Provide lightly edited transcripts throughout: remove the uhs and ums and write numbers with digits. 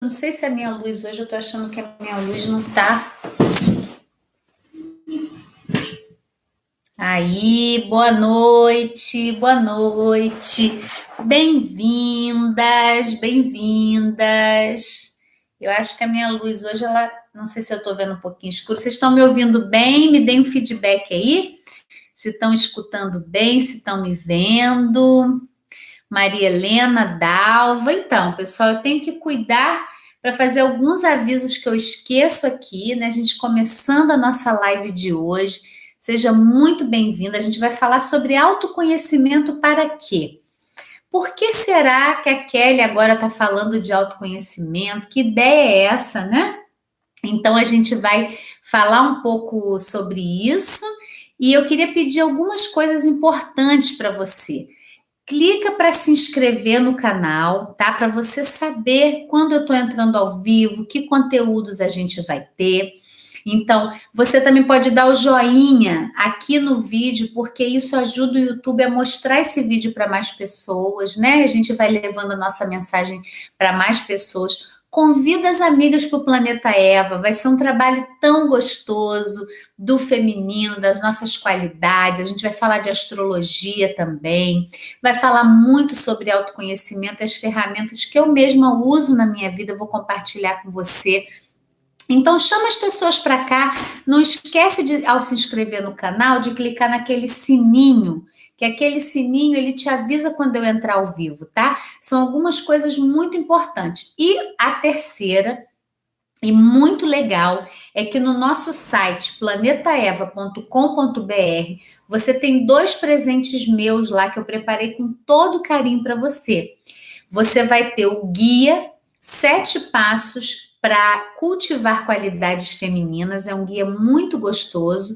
Não sei se a minha luz hoje, eu tô achando que a minha luz não tá. Aí, boa noite, boa noite. Bem-vindas, bem-vindas. Eu acho que a minha luz hoje, ela, não sei se eu tô vendo um pouquinho escuro. Vocês estão me ouvindo bem? Me deem um feedback aí. Se estão escutando bem, se estão me vendo. Maria Helena, Dalva. Então, pessoal, eu tenho que cuidar para fazer alguns avisos que eu esqueço aqui, né? A gente começando a nossa live de hoje. Seja muito bem-vinda. A gente vai falar sobre autoconhecimento para quê? Por que será que a Kelly agora está falando de autoconhecimento? Que ideia é essa, né? Então, a gente vai falar um pouco sobre isso e eu queria pedir algumas coisas importantes para você. Clica para se inscrever no canal, tá? Para você saber quando eu estou entrando ao vivo, que conteúdos a gente vai ter. Então, você também pode dar o joinha aqui no vídeo, porque isso ajuda o YouTube a mostrar esse vídeo para mais pessoas, né? A gente vai levando a nossa mensagem para mais pessoas. Convida as amigas para o Planeta Eva, vai ser um trabalho tão gostoso do feminino, das nossas qualidades. A gente vai falar de astrologia também, vai falar muito sobre autoconhecimento, as ferramentas que eu mesma uso na minha vida, eu vou compartilhar com você. Então chama as pessoas para cá, não esquece de, ao se inscrever no canal, de clicar naquele sininho, que aquele sininho ele te avisa quando eu entrar ao vivo, tá? São algumas coisas muito importantes. E a terceira, e muito legal, é que no nosso site planetaeva.com.br você tem 2 presentes meus lá que eu preparei com todo carinho para você. Você vai ter o guia 7 passos para cultivar qualidades femininas, é um guia muito gostoso,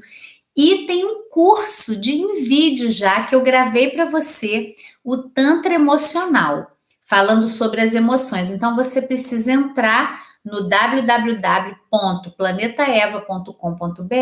e tem um curso em vídeo já que eu gravei para você, o Tantra Emocional, falando sobre as emoções. Então você precisa entrar no www.planetaeva.com.br,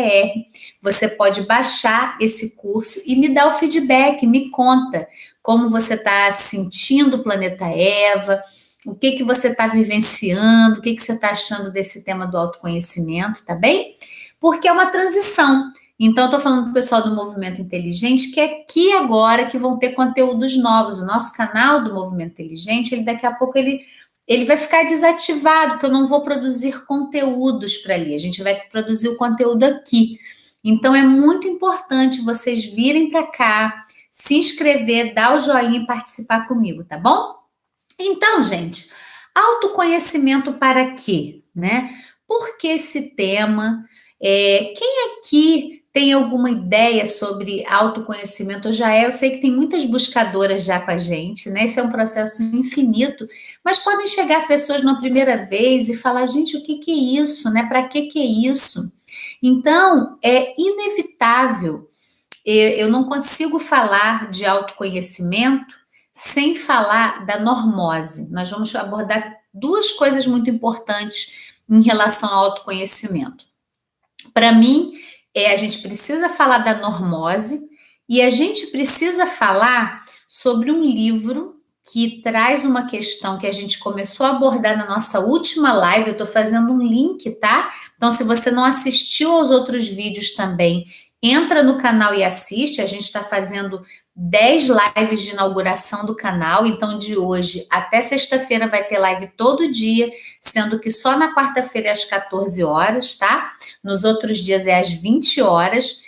você pode baixar esse curso e me dar o feedback, me conta como você está sentindo o Planeta Eva, o que você está vivenciando, o que você está achando desse tema do autoconhecimento, tá bem? Porque é uma transição. Então, eu estou falando para o pessoal do Movimento Inteligente que é aqui agora que vão ter conteúdos novos. O nosso canal do Movimento Inteligente, ele daqui a pouco ele vai ficar desativado, porque eu não vou produzir conteúdos para ali. A gente vai produzir o conteúdo aqui. Então, é muito importante vocês virem para cá, se inscrever, dar o joinha e participar comigo, tá bom? Então, gente, autoconhecimento para quê, né? Por que esse tema? Quem aqui tem alguma ideia sobre autoconhecimento? Eu sei que tem muitas buscadoras já com a gente, né? Esse é um processo infinito, mas podem chegar pessoas na primeira vez e falar, gente, o que que é isso, né? Para que que é isso? Então, é inevitável. Eu não consigo falar de autoconhecimento sem falar da normose. Nós vamos abordar 2 coisas muito importantes em relação ao autoconhecimento. Para mim, a gente precisa falar da normose e a gente precisa falar sobre um livro que traz uma questão que a gente começou a abordar na nossa última live. Eu estou fazendo um link, tá? Então, se você não assistiu aos outros vídeos também, entra no canal e assiste. A gente está fazendo 10 lives de inauguração do canal. Então, de hoje até sexta-feira vai ter live todo dia, sendo que só na quarta-feira é às 14 horas, tá? Nos outros dias é às 20 horas.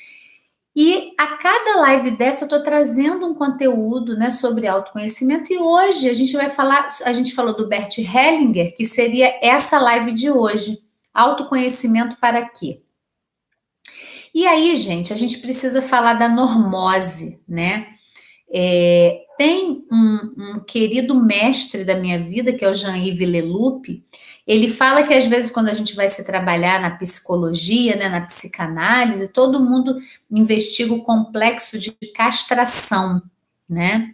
E a cada live dessa eu estou trazendo um conteúdo, né, sobre autoconhecimento. E hoje a gente vai falar, a gente falou do Bert Hellinger, que seria essa live de hoje. Autoconhecimento para quê? E aí, gente, a gente precisa falar da normose, né? Tem um querido mestre da minha vida, que é o Jean-Yves Leloup. Ele fala que às vezes quando a gente vai se trabalhar na psicologia, né, na psicanálise, todo mundo investiga o complexo de castração, né?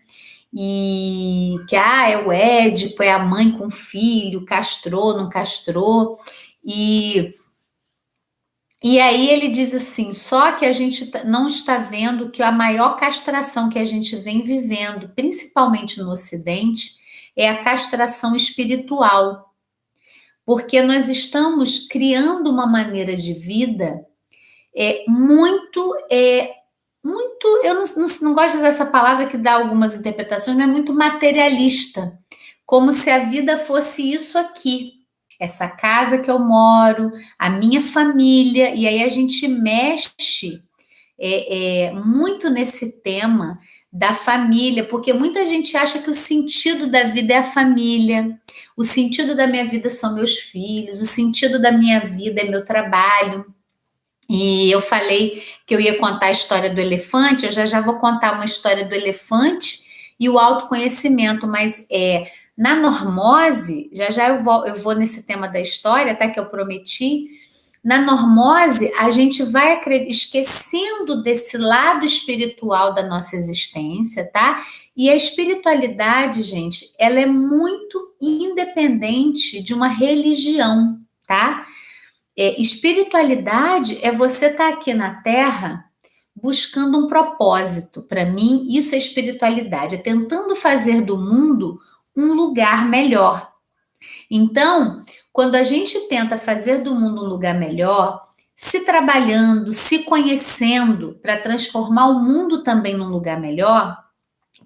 E que é o Édipo, é a mãe com o filho, castrou, não castrou. E aí ele diz assim, só que a gente não está vendo que a maior castração que a gente vem vivendo, principalmente no Ocidente, é a castração espiritual. porque nós estamos criando uma maneira de vida muito, eu não gosto de usar essa palavra que dá algumas interpretações, mas é muito materialista, como se a vida fosse isso aqui, essa casa que eu moro, a minha família, e aí a gente mexe muito nesse tema da família, porque muita gente acha que o sentido da vida é a família, o sentido da minha vida são meus filhos, o sentido da minha vida é meu trabalho. E eu falei que eu ia contar a história do elefante, eu já vou contar uma história do elefante e o autoconhecimento, mas na normose, já eu vou nesse tema da história, tá, que eu prometi. Na normose, a gente vai esquecendo desse lado espiritual da nossa existência, tá? E a espiritualidade, gente, ela é muito independente de uma religião, tá? Espiritualidade é você estar aqui na Terra buscando um propósito. Para mim, isso é espiritualidade, é tentando fazer do mundo um lugar melhor. Então, quando a gente tenta fazer do mundo um lugar melhor, se trabalhando, se conhecendo para transformar o mundo também num lugar melhor,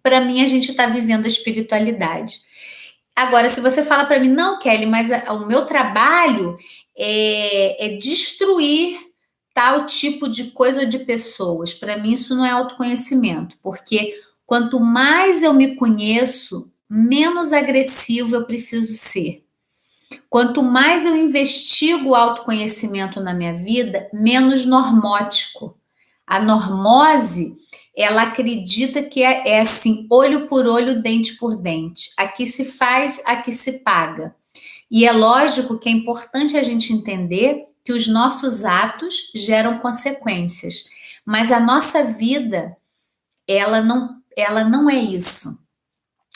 para mim a gente está vivendo a espiritualidade. Agora, se você fala para mim, não, Kelly, mas o meu trabalho é destruir tal tipo de coisa ou de pessoas, para mim isso não é autoconhecimento, porque quanto mais eu me conheço, menos agressivo eu preciso ser. Quanto mais eu investigo o autoconhecimento na minha vida, menos normótico. A normose, ela acredita que é assim, olho por olho, dente por dente. Aqui se faz, aqui se paga. E é lógico que é importante a gente entender que os nossos atos geram consequências. Mas a nossa vida, ela não é isso.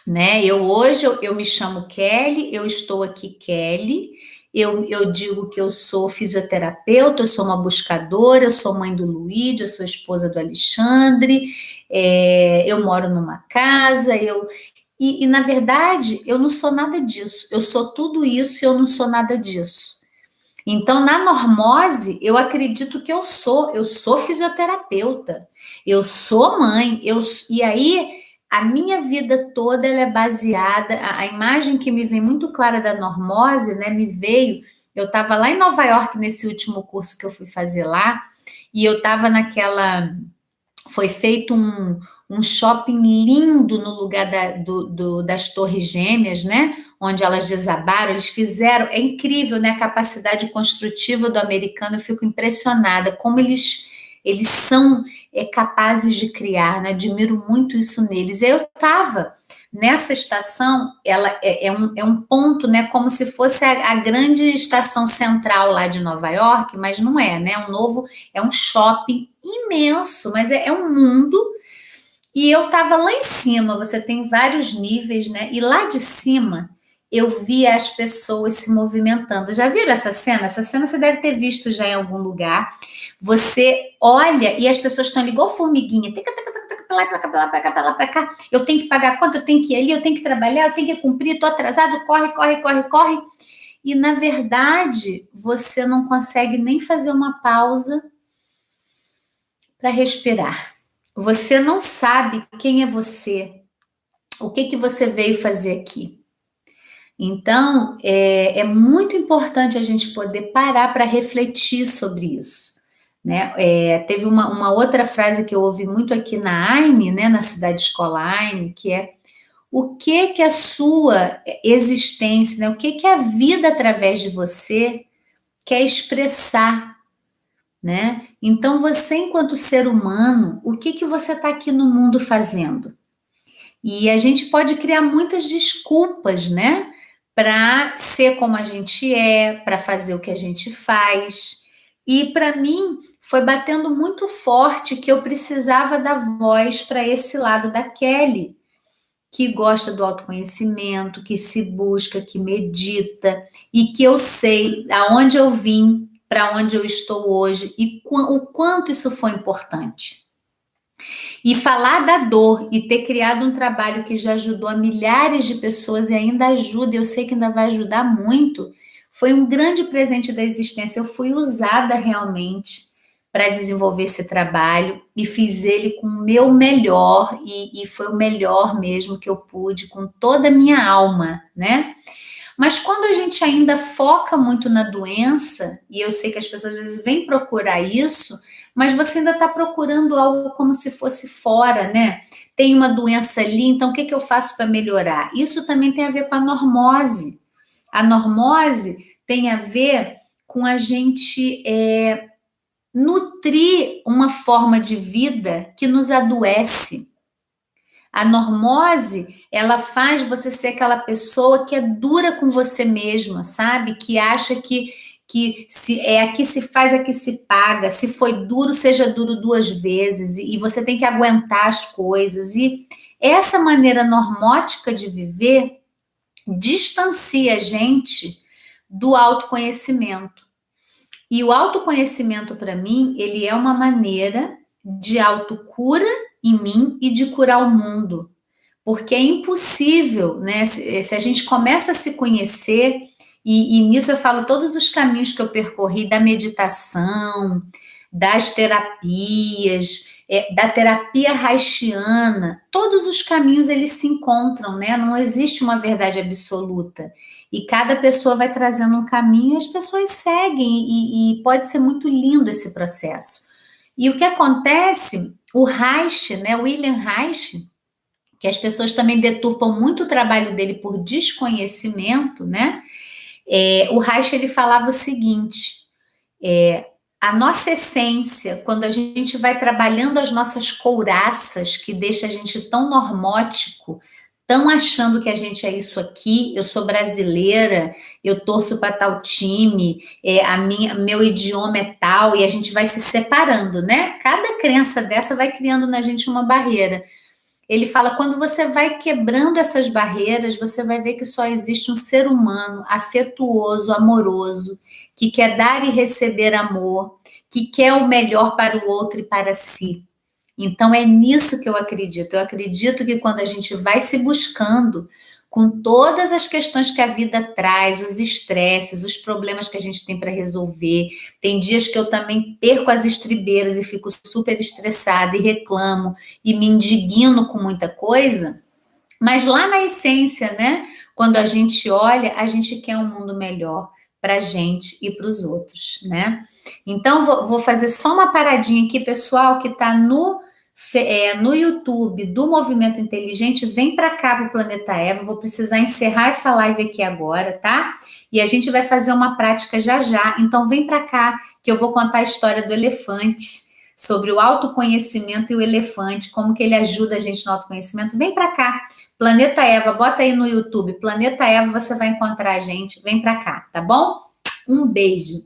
Né? Hoje eu me chamo Kelly, eu estou aqui Kelly, eu digo que eu sou fisioterapeuta, eu sou uma buscadora, eu sou mãe do Luíde, eu sou esposa do Alexandre, eu moro numa casa, e na verdade eu não sou nada disso, eu sou tudo isso e eu não sou nada disso. Então, na normose, eu acredito que eu sou fisioterapeuta, eu sou mãe, e aí a minha vida toda ela é baseada, a imagem que me vem muito clara da normose, né, eu estava lá em Nova York nesse último curso que eu fui fazer lá, e eu estava foi feito um shopping lindo no lugar das Torres Gêmeas, né, onde elas desabaram, eles fizeram, é incrível, né, a capacidade construtiva do americano, eu fico impressionada, como eles são capazes de criar, né? Admiro muito isso neles. Eu estava nessa estação, ela é um ponto, né? Como se fosse a grande estação central lá de Nova York, mas não é, né? É um shopping imenso, mas é um mundo. E eu estava lá em cima, você tem vários níveis, né? E lá de cima eu via as pessoas se movimentando. Já viram essa cena? Essa cena você deve ter visto já em algum lugar. Você olha e as pessoas estão ali igual formiguinha. Para cá. Eu tenho que pagar a conta, eu tenho que ir ali, eu tenho que trabalhar, eu tenho que cumprir, estou atrasado, corre. E, na verdade, você não consegue nem fazer uma pausa para respirar. Você não sabe quem é você, o que você veio fazer aqui. Então, é muito importante a gente poder parar para refletir sobre isso. Né? Teve uma outra frase que eu ouvi muito aqui na AINE, né, na cidade escola AINE, que é o que a sua existência, né, o que a vida através de você quer expressar. Né? Então, você, enquanto ser humano, o que você está aqui no mundo fazendo? E a gente pode criar muitas desculpas, né? Para ser como a gente para fazer o que a gente faz. E para mim foi batendo muito forte que eu precisava dar voz para esse lado da Kelly, que gosta do autoconhecimento, que se busca, que medita, e que eu sei aonde eu vim, para onde eu estou hoje, e o quanto isso foi importante. E falar da dor e ter criado um trabalho que já ajudou a milhares de pessoas e ainda ajuda, eu sei que ainda vai ajudar muito, Foi um grande presente da existência. Eu fui usada realmente para desenvolver esse trabalho e fiz ele com o meu melhor, e foi o melhor mesmo que eu pude, com toda a minha alma, né? Mas quando a gente ainda foca muito na doença, e eu sei que as pessoas às vezes vêm procurar isso, mas você ainda está procurando algo como se fosse fora, né? Tem uma doença ali, então o que eu faço para melhorar? Isso também tem a ver com a normose. A normose tem a ver com a gente nutrir uma forma de vida que nos adoece. A normose, ela faz você ser aquela pessoa que é dura com você mesma, sabe? Que acha que se é aqui se faz, aqui se paga. Se foi duro, seja duro 2 vezes. E você tem que aguentar as coisas. E essa maneira normótica de viver distancia a gente do autoconhecimento. E o autoconhecimento, para mim, ele é uma maneira de autocura em mim e de curar o mundo. Porque é impossível, né? Se a gente começa a se conhecer, e nisso eu falo todos os caminhos que eu percorri, da meditação, das terapias, da terapia haitiana, todos os caminhos eles se encontram, né? Não existe uma verdade absoluta. E cada pessoa vai trazendo um caminho e as pessoas seguem, e pode ser muito lindo esse processo. E o que acontece, o Reich, né, William Reich, que as pessoas também deturpam muito o trabalho dele por desconhecimento, né? O Reich, ele falava o seguinte, a nossa essência, quando a gente vai trabalhando as nossas couraças, que deixa a gente tão normótico, tão achando que a gente é isso aqui, eu sou brasileira, eu torço para tal time, meu idioma é tal, e a gente vai se separando, né? Cada crença dessa vai criando na gente uma barreira. Ele fala, quando você vai quebrando essas barreiras, você vai ver que só existe um ser humano afetuoso, amoroso, que quer dar e receber amor, que quer o melhor para o outro e para si. Então é nisso que eu acredito. Eu acredito que quando a gente vai se buscando, com todas as questões que a vida traz, os estresses, os problemas que a gente tem para resolver. Tem dias que eu também perco as estribeiras e fico super estressada e reclamo e me indigno com muita coisa. Mas lá na essência, né? Quando a gente olha, a gente quer um mundo melhor para a gente e para os outros, né? Então, vou fazer só uma paradinha aqui, pessoal, que está no YouTube do Movimento Inteligente. Vem para cá para o Planeta Eva. Vou precisar encerrar essa live aqui agora, tá? E a gente vai fazer uma prática já já. Então vem para cá que eu vou contar a história do elefante, sobre o autoconhecimento e o elefante, como que ele ajuda a gente no autoconhecimento. Vem para cá, Planeta Eva, bota aí no YouTube, Planeta Eva, você vai encontrar a gente. Vem para cá, tá bom? Um beijo.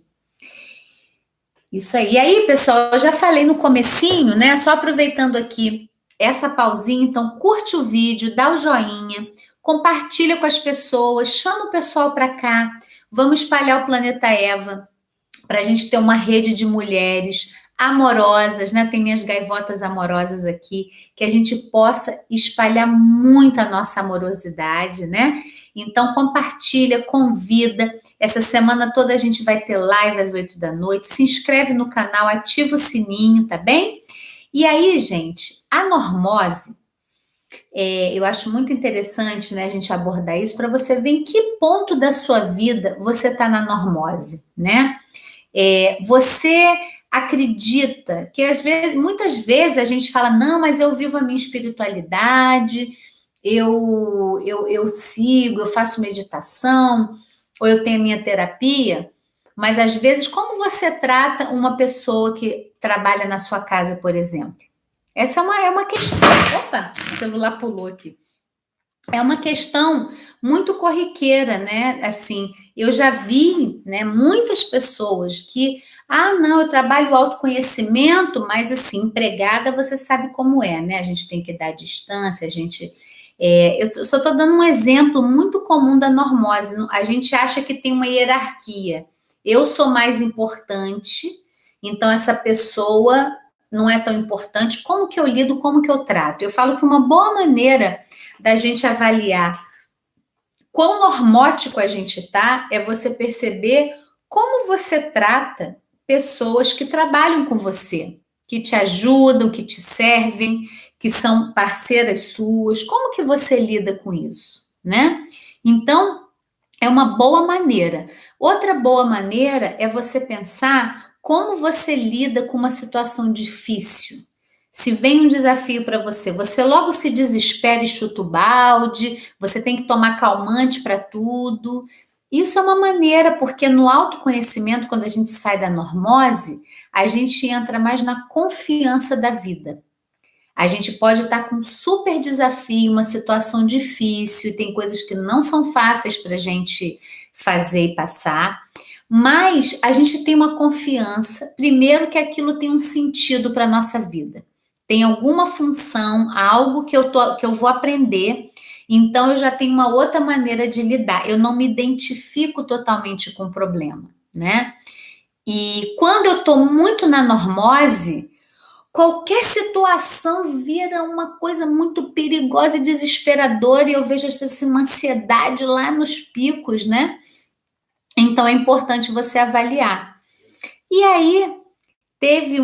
Isso aí. E aí, pessoal, eu já falei no comecinho, né? Só aproveitando aqui essa pausinha, então curte o vídeo, dá o joinha, compartilha com as pessoas, chama o pessoal para cá, vamos espalhar o Planeta Eva para a gente ter uma rede de mulheres amorosas, né? Tem minhas gaivotas amorosas aqui, que a gente possa espalhar muito a nossa amorosidade, né? Então compartilha, convida. Essa semana toda a gente vai ter live às 8 da noite. Se inscreve no canal, ativa o sininho, tá bem? E aí, gente, a normose, eu acho muito interessante, né, a gente abordar isso para você ver em que ponto da sua vida você está na normose, né? Você acredita que muitas vezes a gente fala, não, mas eu vivo a minha espiritualidade, eu sigo, eu faço meditação, ou eu tenho a minha terapia, mas às vezes como você trata uma pessoa que trabalha na sua casa, por exemplo? Essa é uma questão. Opa, o celular pulou aqui. É uma questão muito corriqueira, né? Assim, eu já vi, né, muitas pessoas que, não, eu trabalho autoconhecimento, mas assim, empregada, você sabe como é, né? A gente tem que dar distância, eu só estou dando um exemplo muito comum da normose. A gente acha que tem uma hierarquia. Eu sou mais importante, então essa pessoa não é tão importante. Como que eu lido, como que eu trato? Eu falo que uma boa maneira da gente avaliar quão normótico a gente tá é você perceber como você trata pessoas que trabalham com você, que te ajudam, que te servem, que são parceiras suas. Como que você lida com isso, né? Então, é uma boa maneira. Outra boa maneira é você pensar como você lida com uma situação difícil. Se vem um desafio para você, você logo se desespera e chuta o balde, você tem que tomar calmante para tudo. Isso é uma maneira, porque no autoconhecimento, quando a gente sai da normose, a gente entra mais na confiança da vida. A gente pode estar com um super desafio, uma situação difícil, e tem coisas que não são fáceis para a gente fazer e passar, mas a gente tem uma confiança, primeiro, que aquilo tem um sentido para a nossa vida. Tem alguma função, algo que eu vou aprender, então eu já tenho uma outra maneira de lidar. Eu não me identifico totalmente com o problema, né? E quando eu estou muito na normose, qualquer situação vira uma coisa muito perigosa e desesperadora, e eu vejo as pessoas uma ansiedade lá nos picos, né? Então é importante você avaliar. E aí, teve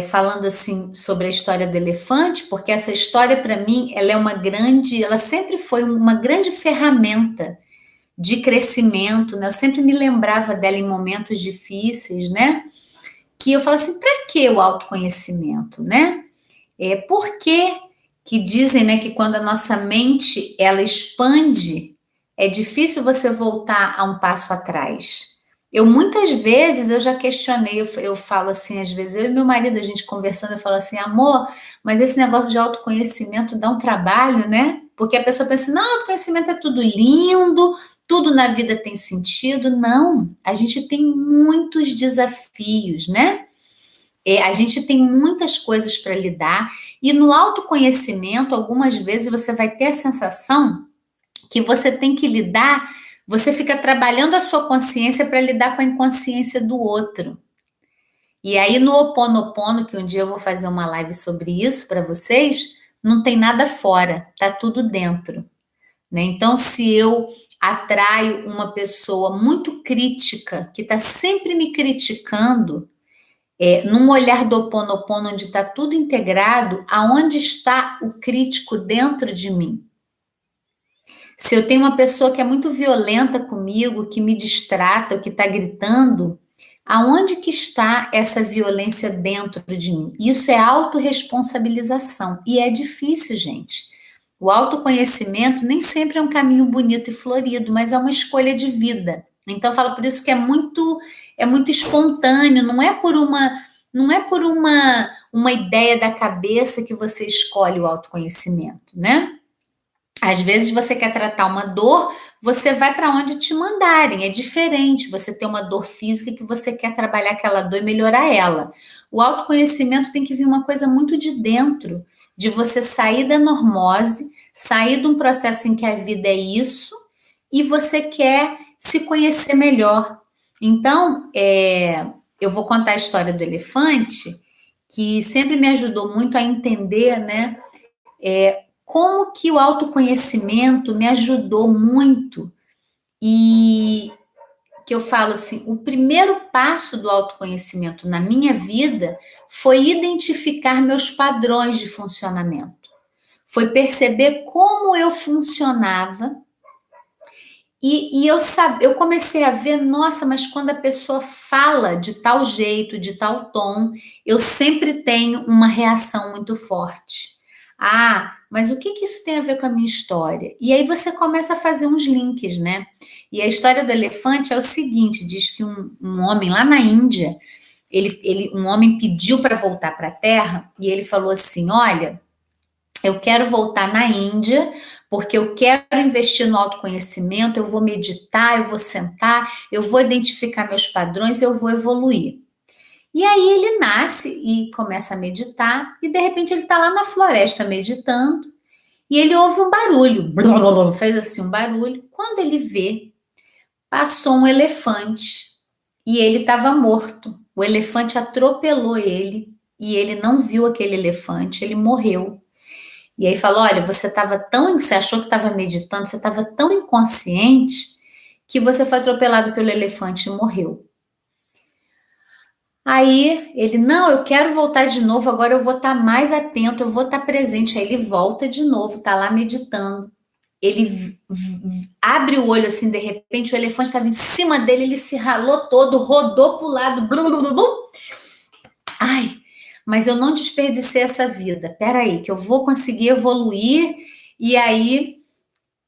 falando assim sobre a história do elefante, porque essa história para mim, ela sempre foi uma grande ferramenta de crescimento, né? Eu sempre me lembrava dela em momentos difíceis, né? Que eu falo assim, para que o autoconhecimento, né? Por que dizem, né, que quando a nossa mente ela expande, é difícil você voltar a um passo atrás. Muitas vezes eu já questionei, eu falo assim, às vezes eu e meu marido, a gente conversando, eu falo assim, amor, mas esse negócio de autoconhecimento dá um trabalho, né? Porque a pessoa pensa, não, autoconhecimento é tudo lindo, tudo na vida tem sentido. Não, a gente tem muitos desafios, né? A gente tem muitas coisas para lidar, e no autoconhecimento, algumas vezes você vai ter a sensação que você tem que lidar, você fica trabalhando a sua consciência para lidar com a inconsciência do outro. E aí no Ho Oponopono, que um dia eu vou fazer uma live sobre isso para vocês, não tem nada fora, tá tudo dentro, né? Então, se eu atraio uma pessoa muito crítica, que está sempre me criticando, num olhar do Ho Oponopono, onde está tudo integrado, aonde está o crítico dentro de mim? Se eu tenho uma pessoa que é muito violenta comigo, que me distrata, ou que está gritando, aonde que está essa violência dentro de mim? Isso é autorresponsabilização, e é difícil, gente. O autoconhecimento nem sempre é um caminho bonito e florido, mas é uma escolha de vida. Então, eu falo por isso que é muito espontâneo, não é por uma ideia da cabeça que você escolhe o autoconhecimento, né? Às vezes você quer tratar uma dor, você vai para onde te mandarem, é diferente. Você tem uma dor física que você quer trabalhar aquela dor e melhorar ela. O autoconhecimento tem que vir uma coisa muito de dentro, de você sair da normose, sair de um processo em que a vida é isso, e você quer se conhecer melhor. Então, eu vou contar a história do elefante, que sempre me ajudou muito a entender, né? Como que o autoconhecimento me ajudou muito, e que eu falo assim, o primeiro passo do autoconhecimento na minha vida foi identificar meus padrões de funcionamento, foi perceber como eu funcionava, e eu comecei a ver, nossa, mas quando a pessoa fala de tal jeito, de tal tom, eu sempre tenho uma reação muito forte. Ah, mas o que isso tem a ver com a minha história? E aí você começa a fazer uns links, né? E a história do elefante é o seguinte, diz que um homem lá na Índia, um homem pediu para voltar para a Terra, e ele falou assim, olha, eu quero voltar na Índia, porque eu quero investir no autoconhecimento, eu vou meditar, eu vou sentar, eu vou identificar meus padrões, eu vou evoluir. E aí ele nasce e começa a meditar, e de repente ele está lá na floresta meditando, e ele ouve um barulho, fez assim um barulho. Quando ele vê, passou um elefante, e ele estava morto. O elefante atropelou ele, e ele não viu aquele elefante, ele morreu. E aí falou, olha, você achou que estava meditando, você estava tão inconsciente que você foi atropelado pelo elefante e morreu. Aí ele, não, eu quero voltar de novo, agora eu vou estar mais atento, eu vou estar presente. Aí ele volta de novo, tá lá meditando. Ele abre o olho assim, de repente o elefante estava em cima dele, ele se ralou todo, rodou pro lado, blum, blum, blum, blum. Ai, mas eu não desperdicei essa vida. Peraí, que eu vou conseguir evoluir. E aí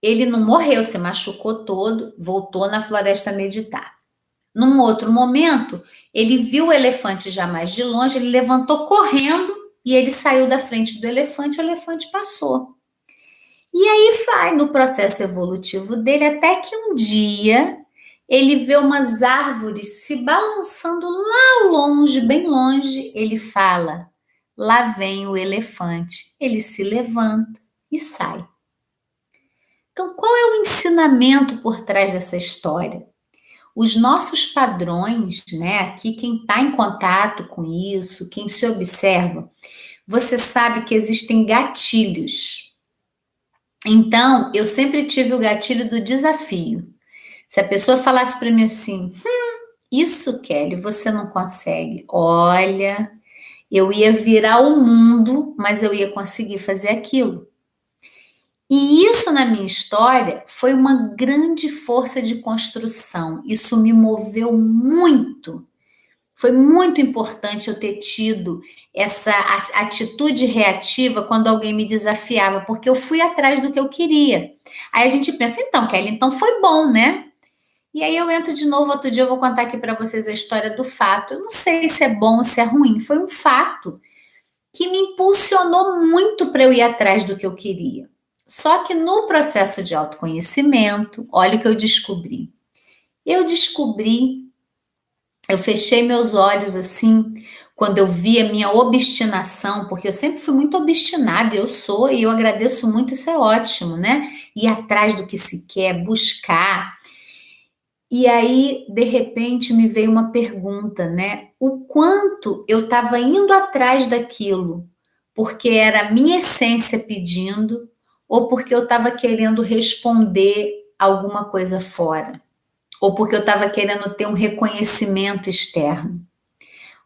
ele não morreu, se machucou todo, voltou na floresta a meditar. Num outro momento, ele viu o elefante já mais de longe, ele levantou correndo e ele saiu da frente do elefante, o elefante passou. E aí vai no processo evolutivo dele até que um dia ele vê umas árvores se balançando lá longe, bem longe, ele fala, lá vem o elefante. Ele se levanta e sai. Então, qual é o ensinamento por trás dessa história? Os nossos padrões, né? Aqui quem está em contato com isso, quem se observa, você sabe que existem gatilhos. Então, eu sempre tive o gatilho do desafio. Se a pessoa falasse para mim assim, isso, Kelly, você não consegue. Olha, eu ia virar o mundo, mas eu ia conseguir fazer aquilo. E isso na minha história foi uma grande força de construção. Isso me moveu muito. Foi muito importante eu ter tido essa atitude reativa quando alguém me desafiava, porque eu fui atrás do que eu queria. Aí a gente pensa, então, Kelly, então foi bom, né? E aí eu entro de novo, outro dia eu vou contar aqui para vocês a história do fato. Eu não sei se é bom ou se é ruim, foi um fato que me impulsionou muito para eu ir atrás do que eu queria. Só que no processo de autoconhecimento, olha o que eu descobri. Eu fechei meus olhos assim, quando eu vi a minha obstinação, porque eu sempre fui muito obstinada, eu sou, e eu agradeço muito, isso é ótimo, né? Ir atrás do que se quer, buscar. E aí, de repente, me veio uma pergunta, né? O quanto eu estava indo atrás daquilo, porque era a minha essência pedindo, ou porque eu estava querendo responder alguma coisa fora, ou porque eu estava querendo ter um reconhecimento externo.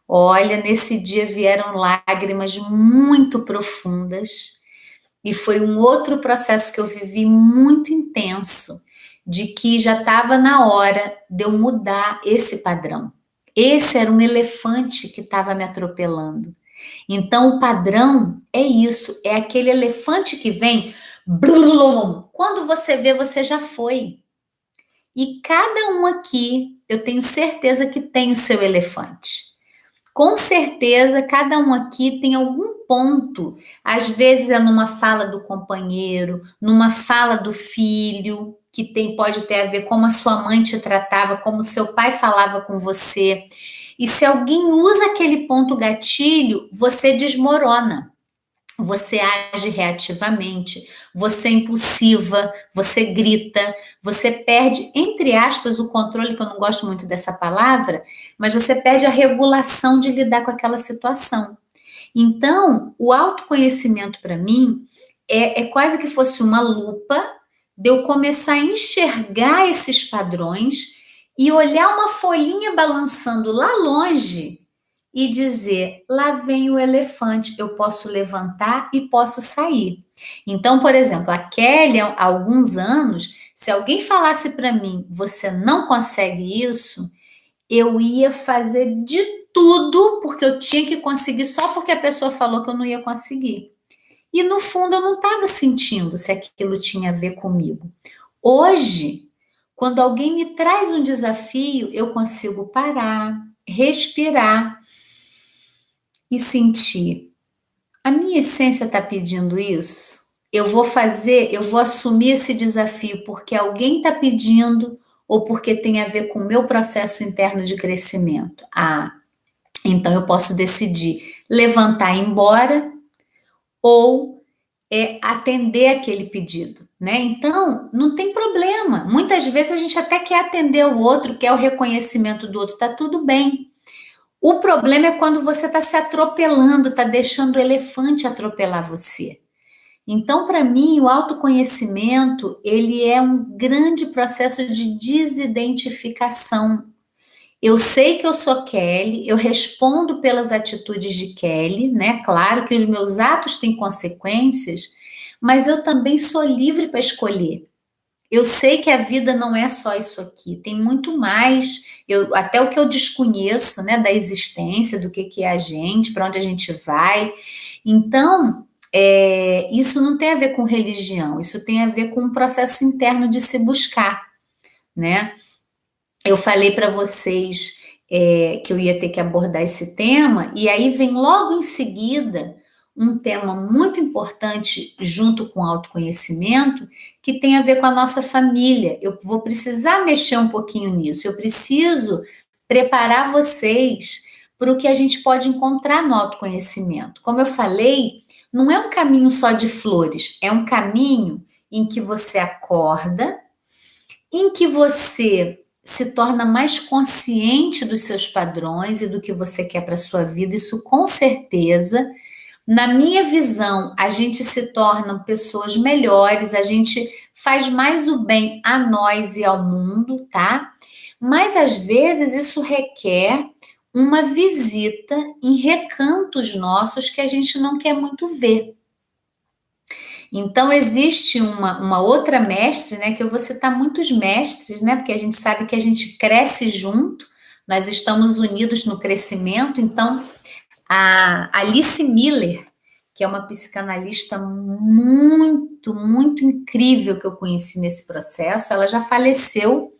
Olha, nesse dia vieram lágrimas muito profundas, e foi um outro processo que eu vivi muito intenso, de que já estava na hora de eu mudar esse padrão. Esse era um elefante que estava me atropelando. Então, o padrão é isso, é aquele elefante que vem, blum, quando você vê, você já foi. E cada um aqui, eu tenho certeza que tem o seu elefante. Com certeza, cada um aqui tem algum ponto. Às vezes é numa fala do companheiro, numa fala do filho, que pode ter a ver como a sua mãe te tratava, como o seu pai falava com você. E se alguém usa aquele ponto gatilho, você desmorona. Você age reativamente, você é impulsiva, você grita, você perde, entre aspas, o controle, que eu não gosto muito dessa palavra, mas você perde a regulação de lidar com aquela situação. Então, o autoconhecimento para mim é quase que fosse uma lupa de eu começar a enxergar esses padrões e olhar uma folhinha balançando lá longe e dizer, lá vem o elefante, eu posso levantar e posso sair. Então, por exemplo, a Kelly, há alguns anos, se alguém falasse para mim, você não consegue isso, eu ia fazer de tudo, porque eu tinha que conseguir só porque a pessoa falou que eu não ia conseguir. E no fundo eu não estava sentindo se aquilo tinha a ver comigo. Hoje, quando alguém me traz um desafio, eu consigo parar, respirar e sentir, a minha essência está pedindo isso? Eu vou assumir esse desafio porque alguém está pedindo ou porque tem a ver com o meu processo interno de crescimento? Ah, então eu posso decidir levantar e ir embora ou atender aquele pedido, né? Então, não tem problema. Muitas vezes a gente até quer atender o outro, quer o reconhecimento do outro, tá tudo bem. O problema é quando você está se atropelando, está deixando o elefante atropelar você. Então, para mim, o autoconhecimento, ele é um grande processo de desidentificação. Eu sei que eu sou Kelly, eu respondo pelas atitudes de Kelly, né? Claro que os meus atos têm consequências, mas eu também sou livre para escolher. Eu sei que a vida não é só isso aqui, tem muito mais. Até o que eu desconheço, né, da existência, do que é a gente, para onde a gente vai. Então, isso não tem a ver com religião, isso tem a ver com um processo interno de se buscar, né? Eu falei para vocês que eu ia ter que abordar esse tema, e aí vem logo em seguida um tema muito importante junto com o autoconhecimento, que tem a ver com a nossa família. Eu vou precisar mexer um pouquinho nisso, eu preciso preparar vocês para o que a gente pode encontrar no autoconhecimento. Como eu falei, não é um caminho só de flores, é um caminho em que você acorda, em que você se torna mais consciente dos seus padrões e do que você quer para a sua vida, isso com certeza. Na minha visão, a gente se torna pessoas melhores, a gente faz mais o bem a nós e ao mundo, tá? Mas às vezes isso requer uma visita em recantos nossos que a gente não quer muito ver. Então, existe uma outra mestre, né? Que eu vou citar muitos mestres, né? Porque a gente sabe que a gente cresce junto, nós estamos unidos no crescimento. Então, a Alice Miller, que é uma psicanalista muito, muito incrível que eu conheci nesse processo, ela já faleceu,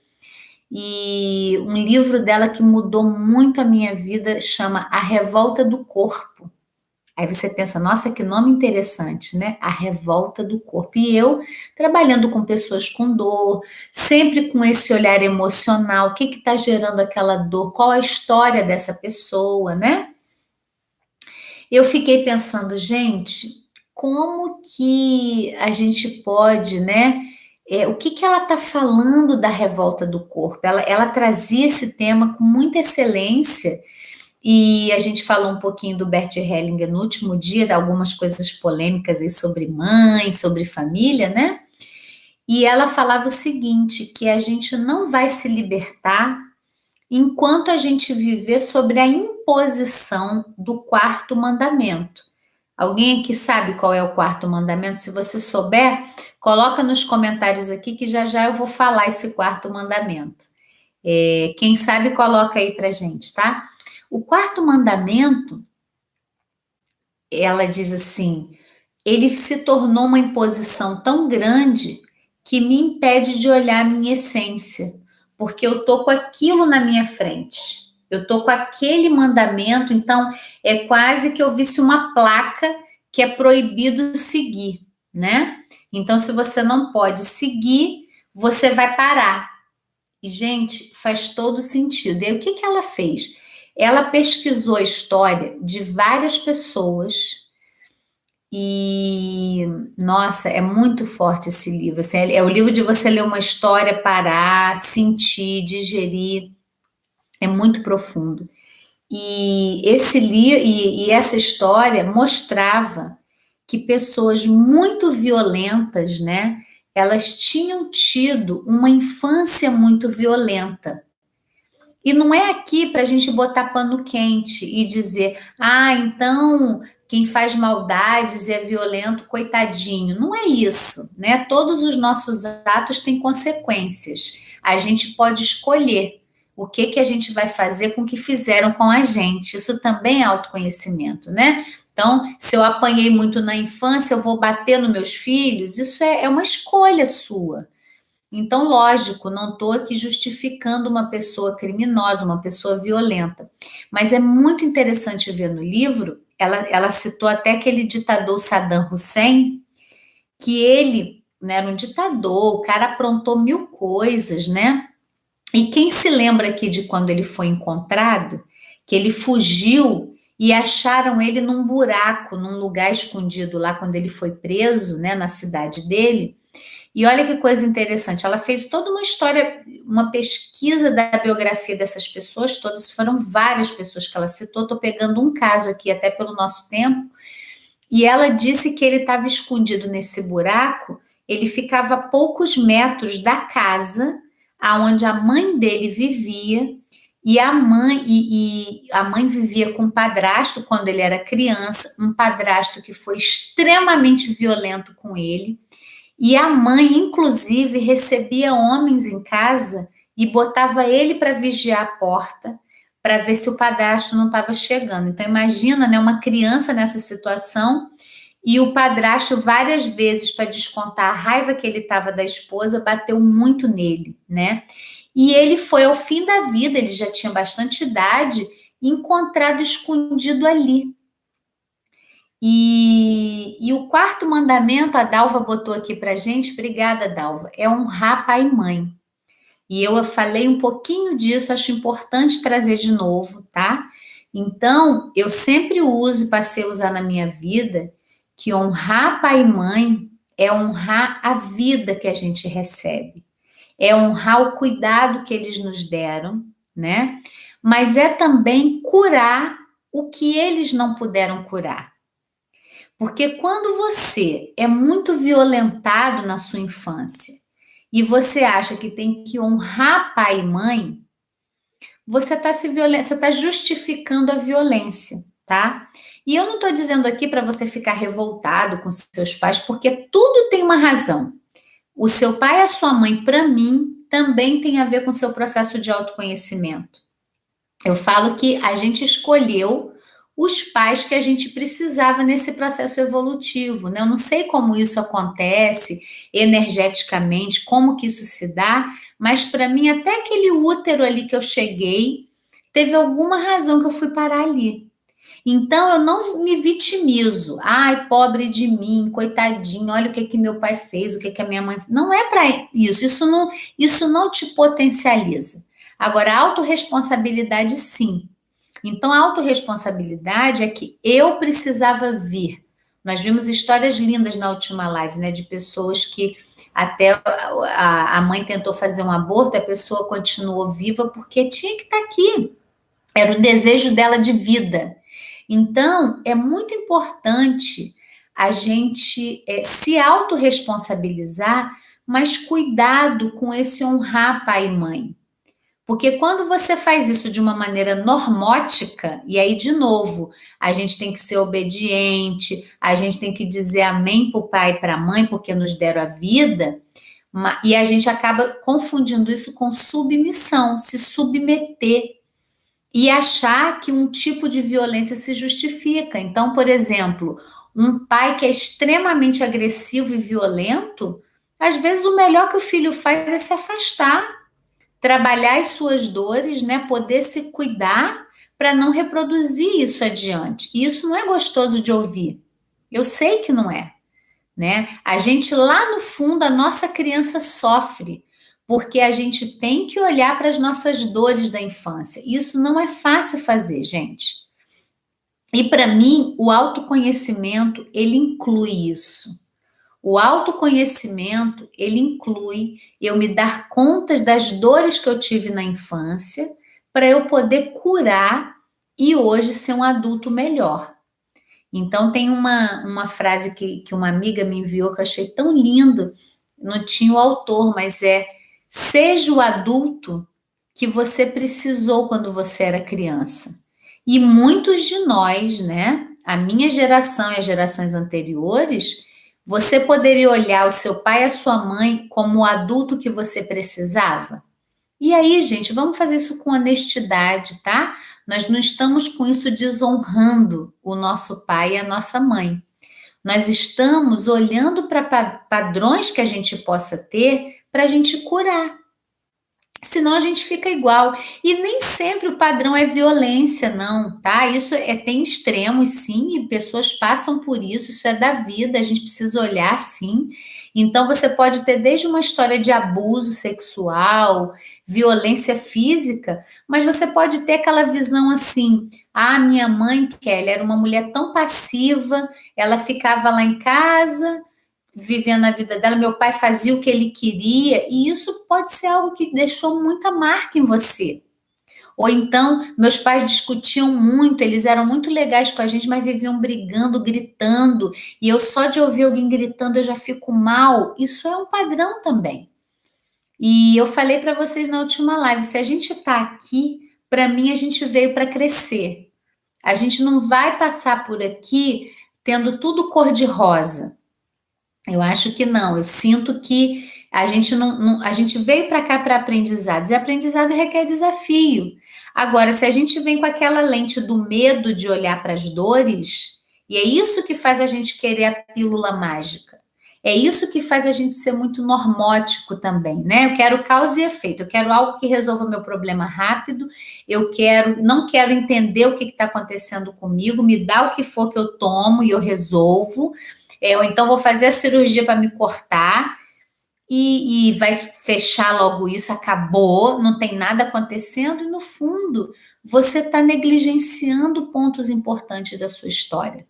e um livro dela que mudou muito a minha vida chama A Revolta do Corpo. Aí você pensa, nossa, que nome interessante, né? A revolta do corpo. E eu, trabalhando com pessoas com dor, sempre com esse olhar emocional, o que está gerando aquela dor, qual a história dessa pessoa, né? Eu fiquei pensando, gente, como que a gente pode, né? O que ela está falando da revolta do corpo? Ela trazia esse tema com muita excelência. E a gente falou um pouquinho do Bert Hellinger no último dia, algumas coisas polêmicas aí sobre mãe, sobre família, né? E ela falava o seguinte, que a gente não vai se libertar enquanto a gente viver sobre a imposição do quarto mandamento. Alguém aqui sabe qual é o quarto mandamento? Se você souber, coloca nos comentários aqui que já já eu vou falar esse quarto mandamento. Quem sabe coloca aí pra gente, tá? O quarto mandamento, ela diz assim, ele se tornou uma imposição tão grande que me impede de olhar a minha essência, porque eu tô com aquilo na minha frente. Eu tô com aquele mandamento, então é quase que eu visse uma placa que é proibido seguir, né? Então, se você não pode seguir, você vai parar. E, gente, faz todo sentido. E aí, o que ela fez? Ela pesquisou a história de várias pessoas e, nossa, é muito forte esse livro. Assim, é o livro de você ler uma história, parar, sentir, digerir. É muito profundo. E e essa história mostrava que pessoas muito violentas, né? Elas tinham tido uma infância muito violenta. E não é aqui para a gente botar pano quente e dizer, então quem faz maldades e é violento, coitadinho. Não é isso, né? Todos os nossos atos têm consequências. A gente pode escolher o que a gente vai fazer com o que fizeram com a gente. Isso também é autoconhecimento, né? Então, se eu apanhei muito na infância, eu vou bater nos meus filhos, isso é uma escolha sua. Então, lógico, não estou aqui justificando uma pessoa criminosa, uma pessoa violenta, mas é muito interessante ver no livro, ela citou até aquele ditador Saddam Hussein, que ele, né, era um ditador, o cara aprontou mil coisas, né? E quem se lembra aqui de quando ele foi encontrado, que ele fugiu e acharam ele num buraco, num lugar escondido lá quando ele foi preso, né, na cidade dele. E olha que coisa interessante, ela fez toda uma história, uma pesquisa da biografia dessas pessoas, todas foram várias pessoas que ela citou, estou pegando um caso aqui até pelo nosso tempo, E ela disse que ele estava escondido nesse buraco, ele ficava a poucos metros da casa aonde a mãe dele vivia, e a mãe vivia com um padrasto quando ele era criança, um padrasto que foi extremamente violento com ele, e a mãe, inclusive, recebia homens em casa e botava ele para vigiar a porta, para ver se o padrasto não estava chegando. Então, imagina, né, uma criança nessa situação e o padrasto, várias vezes, para descontar a raiva que ele estava da esposa, bateu muito nele, né? E ele foi ao fim da vida, ele já tinha bastante idade, encontrado escondido ali. E o quarto mandamento, a Dalva botou aqui para gente, obrigada, Dalva, é honrar pai e mãe. E eu falei um pouquinho disso, acho importante trazer de novo, tá? Então, eu sempre uso, passei a usar na minha vida, que honrar pai e mãe é honrar a vida que a gente recebe, é honrar o cuidado que eles nos deram, né? Mas é também curar o que eles não puderam curar. Porque quando você é muito violentado na sua infância e você acha que tem que honrar pai e mãe, você está justificando a violência, tá? E eu não estou dizendo aqui para você ficar revoltado com seus pais, porque tudo tem uma razão. O seu pai e a sua mãe, para mim, também tem a ver com o seu processo de autoconhecimento. Eu falo que a gente escolheu os pais que a gente precisava nesse processo evolutivo, né? Eu não sei como isso acontece energeticamente, como que isso se dá, mas para mim até aquele útero ali que eu cheguei, teve alguma razão que eu fui parar ali. Então eu não me vitimizo. Ai, pobre de mim, coitadinho, olha o que meu pai fez, o que a minha mãe fez. Não é para isso, isso não te potencializa. Agora, a autorresponsabilidade, sim. Então, a autorresponsabilidade é que eu precisava vir. Nós vimos histórias lindas na última live, né? De pessoas que até a mãe tentou fazer um aborto, a pessoa continuou viva porque tinha que estar aqui. Era o desejo dela de vida. Então, é muito importante a gente se autorresponsabilizar, mas cuidado com esse honrar pai e mãe. Porque quando você faz isso de uma maneira normótica, e aí, de novo, a gente tem que ser obediente, a gente tem que dizer amém para o pai e para a mãe, porque nos deram a vida, e a gente acaba confundindo isso com submissão, se submeter e achar que um tipo de violência se justifica. Então, por exemplo, um pai que é extremamente agressivo e violento, às vezes o melhor que o filho faz é se afastar, trabalhar as suas dores, né? Poder se cuidar para não reproduzir isso adiante. E isso não é gostoso de ouvir. Eu sei que não é, né? A gente lá no fundo, a nossa criança sofre, porque a gente tem que olhar para as nossas dores da infância. Isso não é fácil fazer, gente. E para mim, o autoconhecimento, ele inclui isso. O autoconhecimento, ele inclui eu me dar conta das dores que eu tive na infância para eu poder curar e hoje ser um adulto melhor. Então, tem uma frase que uma amiga me enviou que eu achei tão lindo, não tinha o autor, mas seja o adulto que você precisou quando você era criança. E muitos de nós, né, a minha geração e as gerações anteriores, você poderia olhar o seu pai e a sua mãe como o adulto que você precisava? E aí, gente, vamos fazer isso com honestidade, tá? Nós não estamos com isso desonrando o nosso pai e a nossa mãe. Nós estamos olhando para padrões que a gente possa ter para a gente curar. Senão a gente fica igual. E nem sempre o padrão é violência, não, tá? Isso tem extremos, sim, e pessoas passam por isso, isso é da vida, a gente precisa olhar, sim. Então você pode ter desde uma história de abuso sexual, violência física, mas você pode ter aquela visão assim: ah, minha mãe, Kelly, era uma mulher tão passiva, ela ficava lá em casa vivendo a vida dela, meu pai fazia o que ele queria, e isso pode ser algo que deixou muita marca em você. Ou então, meus pais discutiam muito, eles eram muito legais com a gente, mas viviam brigando, gritando, e eu só de ouvir alguém gritando eu já fico mal. Isso é um padrão também. E eu falei para vocês na última live, se a gente está aqui, para mim a gente veio para crescer. A gente não vai passar por aqui tendo tudo cor-de-rosa. Eu acho que não. Eu sinto que a gente a gente veio para cá para aprendizados, e aprendizado requer desafio. Agora, se a gente vem com aquela lente do medo de olhar para as dores, e é isso que faz a gente querer a pílula mágica. É isso que faz a gente ser muito normótico também, né? Eu quero causa e efeito, eu quero algo que resolva meu problema rápido, não quero entender o que está acontecendo comigo, me dá o que for que eu tomo e eu resolvo. Ou então vou fazer a cirurgia para me cortar e vai fechar logo isso, acabou, não tem nada acontecendo, e no fundo você está negligenciando pontos importantes da sua história.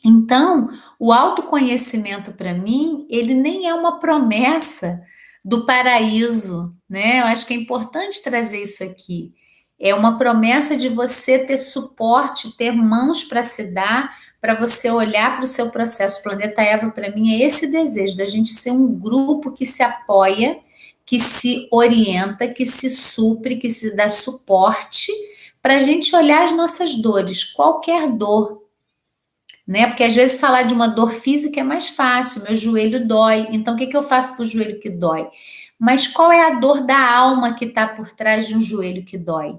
Então, o autoconhecimento para mim, ele nem é uma promessa do paraíso, né? Eu acho que é importante trazer isso aqui. É uma promessa de você ter suporte, ter mãos para se dar, para você olhar para o seu processo. Planeta Eva, para mim, é esse desejo da gente ser um grupo que se apoia, que se orienta, que se supre, que se dá suporte, para a gente olhar as nossas dores, qualquer dor, né? Porque às vezes falar de uma dor física é mais fácil, meu joelho dói, então o que eu faço para o joelho que dói? Mas qual é a dor da alma que está por trás de um joelho que dói?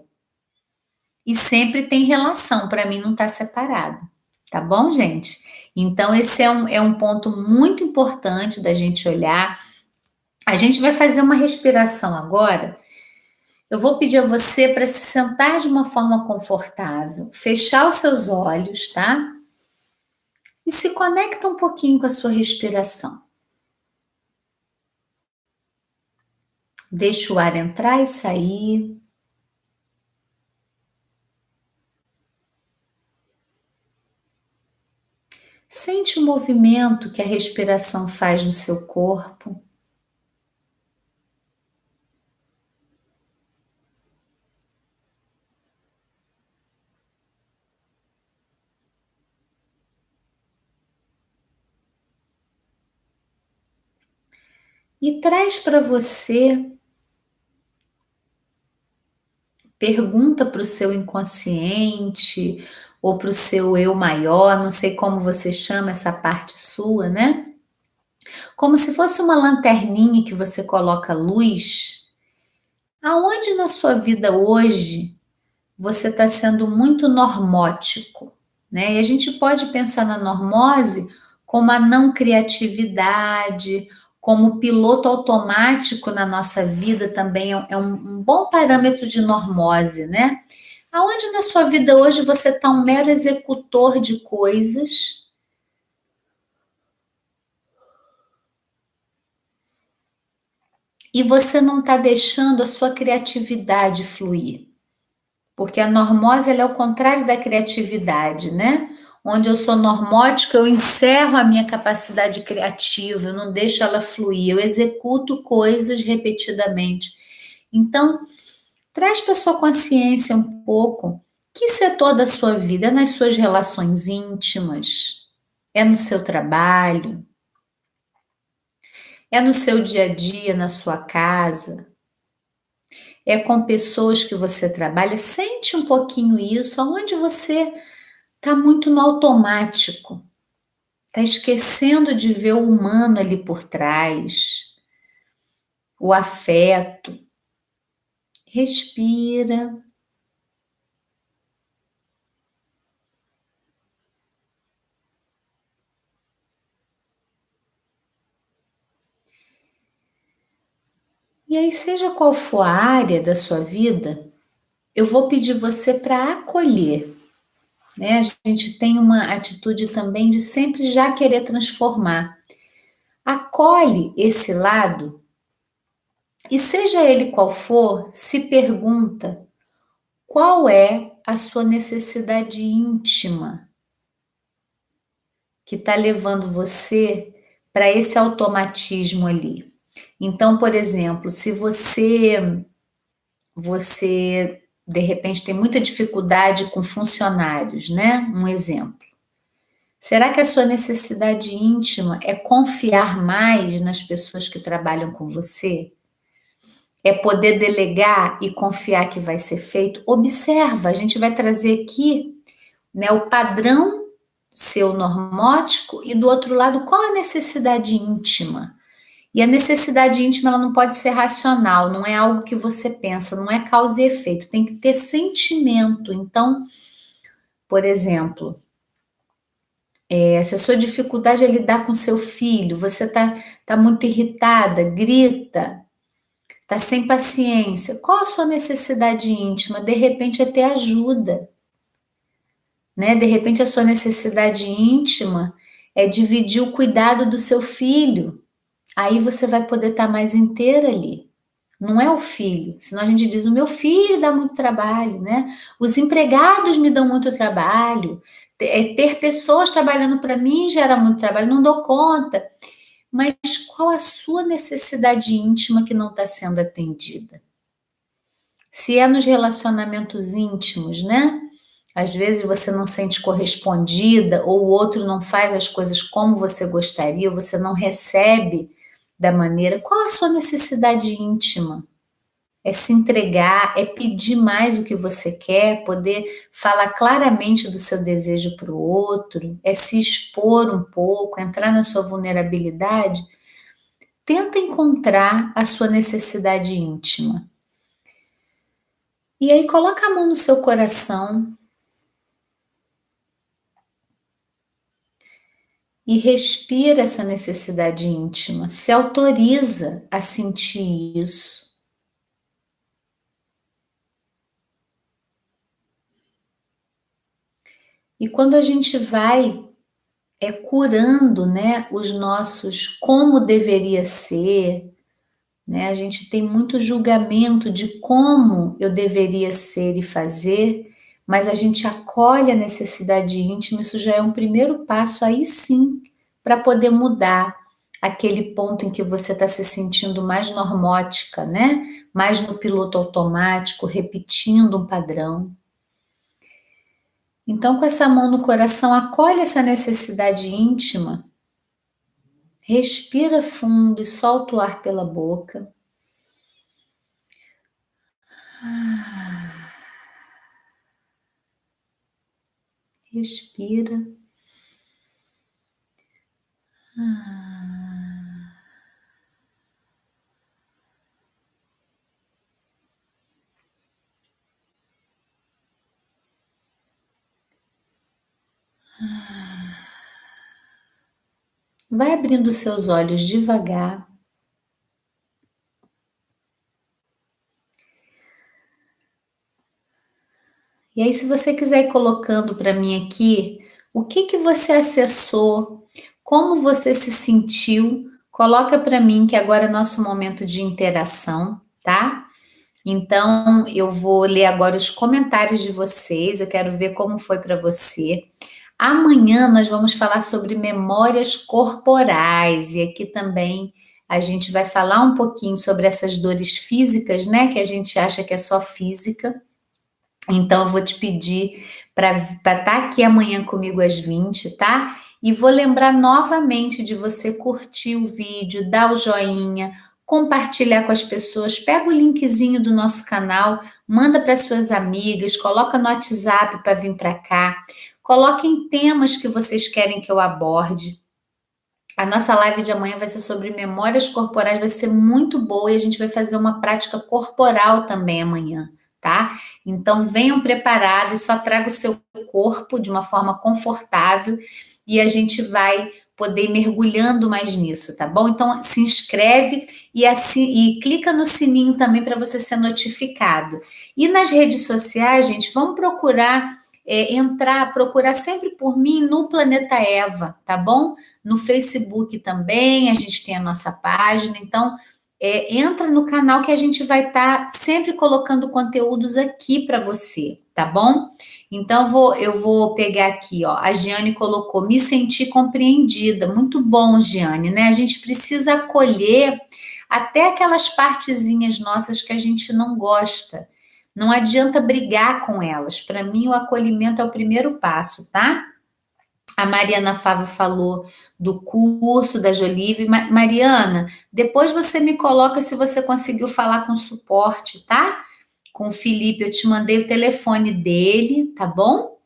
E sempre tem relação, para mim não está separado, tá bom, gente? Então esse é um ponto muito importante da gente olhar. A gente vai fazer uma respiração agora. Eu vou pedir a você para se sentar de uma forma confortável, fechar os seus olhos, tá? E se conecta um pouquinho com a sua respiração. Deixa o ar entrar e sair. Sente o movimento que a respiração faz no seu corpo. E traz para você, pergunta para o seu inconsciente ou para o seu eu maior, não sei como você chama essa parte sua, né? Como se fosse uma lanterninha que você coloca luz. Aonde na sua vida hoje você está sendo muito normótico, né? E a gente pode pensar na normose como a não criatividade, como piloto automático na nossa vida também é um bom parâmetro de normose, né? Aonde na sua vida hoje você está um mero executor de coisas e você não está deixando a sua criatividade fluir. Porque a normose ela é o contrário da criatividade, né? Onde eu sou normótica, eu encerro a minha capacidade criativa, eu não deixo ela fluir, eu executo coisas repetidamente. Então, traz para sua consciência um pouco que setor da sua vida é nas suas relações íntimas, é no seu trabalho, é no seu dia a dia, na sua casa, é com pessoas que você trabalha. Sente um pouquinho isso, aonde você está muito no automático, está esquecendo de ver o humano ali por trás, o afeto. Respira. E aí, seja qual for a área da sua vida, eu vou pedir você para acolher, né? A gente tem uma atitude também de sempre já querer transformar. Acolhe esse lado e, seja ele qual for, se pergunta qual é a sua necessidade íntima que está levando você para esse automatismo ali. Então, por exemplo, se você de repente tem muita dificuldade com funcionários, né? Um exemplo. Será que a sua necessidade íntima é confiar mais nas pessoas que trabalham com você? É poder delegar e confiar que vai ser feito? Observa, a gente vai trazer aqui, né, o padrão seu normótico e do outro lado, qual a necessidade íntima? E a necessidade íntima ela não pode ser racional, não é algo que você pensa, não é causa e efeito, tem que ter sentimento. Então, por exemplo, se a sua dificuldade é lidar com seu filho, você tá muito irritada, grita, tá sem paciência, qual a sua necessidade íntima? De repente é ter ajuda, né? De repente a sua necessidade íntima é dividir o cuidado do seu filho. Aí você vai poder estar mais inteira ali. Não é o filho, senão a gente diz, o meu filho dá muito trabalho, né? Os empregados me dão muito trabalho. Ter pessoas trabalhando para mim gera muito trabalho, não dou conta. Mas qual a sua necessidade íntima que não está sendo atendida? Se é nos relacionamentos íntimos, né? Às vezes você não sente correspondida, ou o outro não faz as coisas como você gostaria, ou você não recebe da maneira. Qual a sua necessidade íntima? É se entregar, é pedir mais o que você quer, poder falar claramente do seu desejo para o outro, é se expor um pouco, entrar na sua vulnerabilidade. Tenta encontrar a sua necessidade íntima. E aí coloca a mão no seu coração e respira essa necessidade íntima. Se autoriza a sentir isso. E quando a gente vai curando, né, os nossos como deveria ser, né, a gente tem muito julgamento de como eu deveria ser e fazer, mas a gente acolhe a necessidade íntima, isso já é um primeiro passo aí sim, para poder mudar aquele ponto em que você está se sentindo mais normótica, né, mais no piloto automático, repetindo um padrão. Então, com essa mão no coração, acolhe essa necessidade íntima, respira fundo e solta o ar pela boca. Respira. Vai abrindo seus olhos devagar. E aí, se você quiser ir colocando para mim aqui, o que você acessou, como você se sentiu, coloca para mim que agora é nosso momento de interação, tá? Então, eu vou ler agora os comentários de vocês, eu quero ver como foi para você. Amanhã nós vamos falar sobre memórias corporais e aqui também a gente vai falar um pouquinho sobre essas dores físicas, né? Que a gente acha que é só física. Então, eu vou te pedir para estar aqui amanhã comigo às 20, tá? E vou lembrar novamente de você curtir o vídeo, dar o joinha, compartilhar com as pessoas, pega o linkzinho do nosso canal, manda para suas amigas, coloca no WhatsApp para vir para cá, coloquem temas que vocês querem que eu aborde. A nossa live de amanhã vai ser sobre memórias corporais, vai ser muito boa e a gente vai fazer uma prática corporal também amanhã, tá? Então venham preparados, só traga o seu corpo de uma forma confortável e a gente vai poder ir mergulhando mais nisso, tá bom? Então se inscreve e clica no sininho também para você ser notificado. E nas redes sociais, gente, vamos procurar procurar sempre por mim no Planeta Eva, tá bom? No Facebook também, a gente tem a nossa página, então entra no canal que a gente vai estar sempre colocando conteúdos aqui para você, tá bom? Então eu vou pegar aqui, ó, a Giane colocou, me senti compreendida, muito bom, Giane, né? A gente precisa acolher até aquelas partezinhas nossas que a gente não gosta, Não adianta brigar com elas. Para mim, o acolhimento é o primeiro passo, tá? A Mariana Fávio falou do curso da Jolive. Mariana, depois você me coloca se você conseguiu falar com o suporte, tá? Com o Felipe, eu te mandei o telefone dele, tá bom?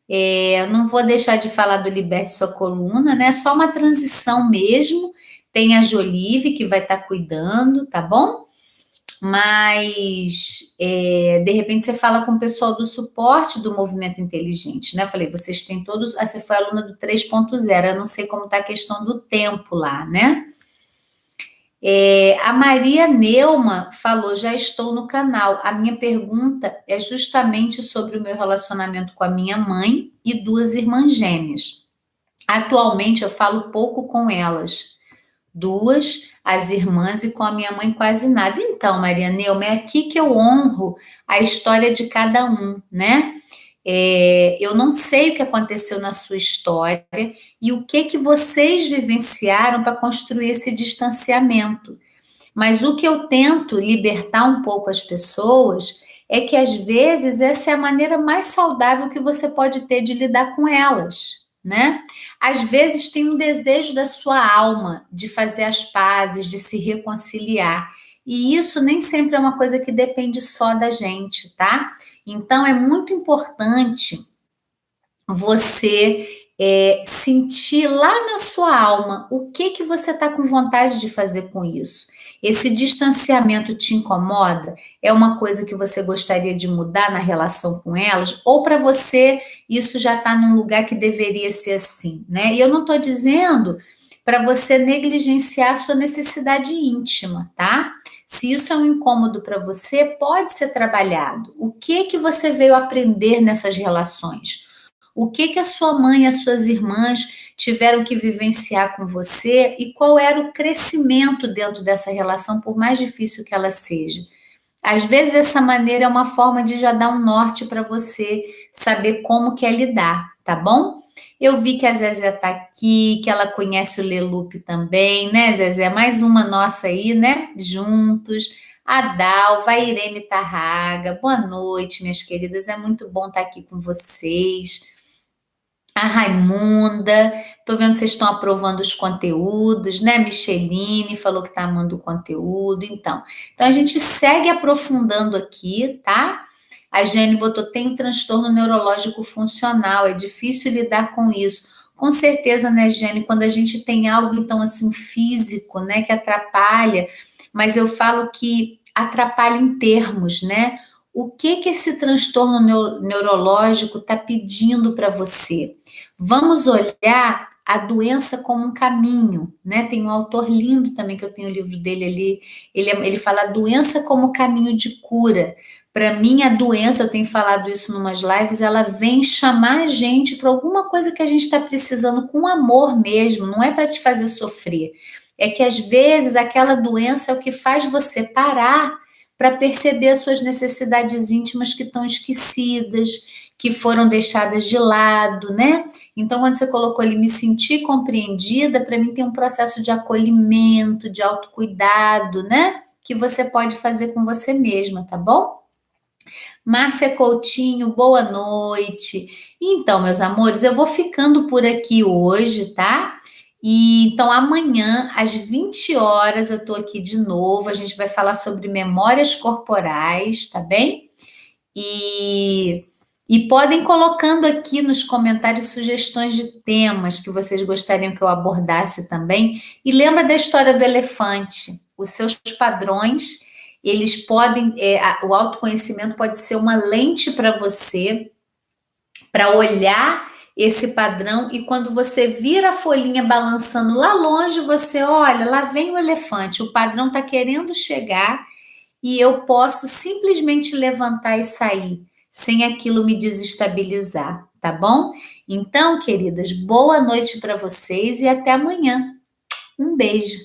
Eu não vou deixar de falar do Liberte Sua Coluna, né? É só uma transição mesmo. Tem a Jolive que vai estar cuidando, tá bom? Mas de repente você fala com o pessoal do suporte do movimento inteligente, né? Eu falei, vocês têm todos. Você foi aluna do 3.0, eu não sei como está a questão do tempo lá, né? A Maria Neuma falou, já estou no canal. A minha pergunta é justamente sobre o meu relacionamento com a minha mãe e 2 irmãs gêmeas. Atualmente eu falo pouco com elas. 2, as irmãs, e com a minha mãe quase nada. Então, Maria Neuma, é aqui que eu honro a história de cada um, né? Eu não sei o que aconteceu na sua história e o que vocês vivenciaram para construir esse distanciamento. Mas o que eu tento libertar um pouco as pessoas é que, às vezes, essa é a maneira mais saudável que você pode ter de lidar com elas, né? Às vezes tem um desejo da sua alma de fazer as pazes, de se reconciliar. E isso nem sempre é uma coisa que depende só da gente, tá? Então é muito importante você sentir lá na sua alma o que você está com vontade de fazer com isso. Esse distanciamento te incomoda? É uma coisa que você gostaria de mudar na relação com elas? Ou para você isso já está num lugar que deveria ser assim, né? E eu não estou dizendo para você negligenciar a sua necessidade íntima, tá? Se isso é um incômodo para você, pode ser trabalhado. O que você veio aprender nessas relações? O que a sua mãe e as suas irmãs tiveram que vivenciar com você e qual era o crescimento dentro dessa relação, por mais difícil que ela seja? Às vezes essa maneira é uma forma de já dar um norte para você saber como quer lidar, tá bom? Eu vi que a Zezé está aqui, que ela conhece o Lelupe também, né, Zezé? Mais uma nossa aí, né? Juntos. A Dalva, a Irene Tarraga, boa noite, minhas queridas. É muito bom estar aqui com vocês. A Raimunda, tô vendo que vocês estão aprovando os conteúdos, né? Micheline falou que está amando o conteúdo. Então a gente segue aprofundando aqui, tá? A Jane botou, tem um transtorno neurológico funcional, é difícil lidar com isso. Com certeza, né, Jane? Quando a gente tem algo, então, assim, físico, né, que atrapalha, mas eu falo que atrapalha em termos, né? O que esse transtorno neurológico está pedindo para você? Vamos olhar a doença como um caminho, né? Tem um autor lindo também, que eu tenho o livro dele ali, ele fala a doença como caminho de cura. Para mim, a doença, eu tenho falado isso em umas lives, ela vem chamar a gente para alguma coisa que a gente está precisando, com amor mesmo, não é para te fazer sofrer. É que às vezes aquela doença é o que faz você parar para perceber as suas necessidades íntimas que estão esquecidas, que foram deixadas de lado, né? Então, quando você colocou ali, me sentir compreendida, para mim tem um processo de acolhimento, de autocuidado, né? Que você pode fazer com você mesma, tá bom? Márcia Coutinho, boa noite. Então, meus amores, eu vou ficando por aqui hoje, tá? E então amanhã, às 20 horas, eu tô aqui de novo. A gente vai falar sobre memórias corporais, tá bem? E podem colocando aqui nos comentários sugestões de temas que vocês gostariam que eu abordasse também. E lembra da história do elefante. Os seus padrões, eles podem, o autoconhecimento pode ser uma lente para você, para olhar esse padrão, e quando você vira a folhinha balançando lá longe, você olha, lá vem o elefante, o padrão está querendo chegar e eu posso simplesmente levantar e sair, sem aquilo me desestabilizar, tá bom? Então, queridas, boa noite para vocês e até amanhã. Um beijo.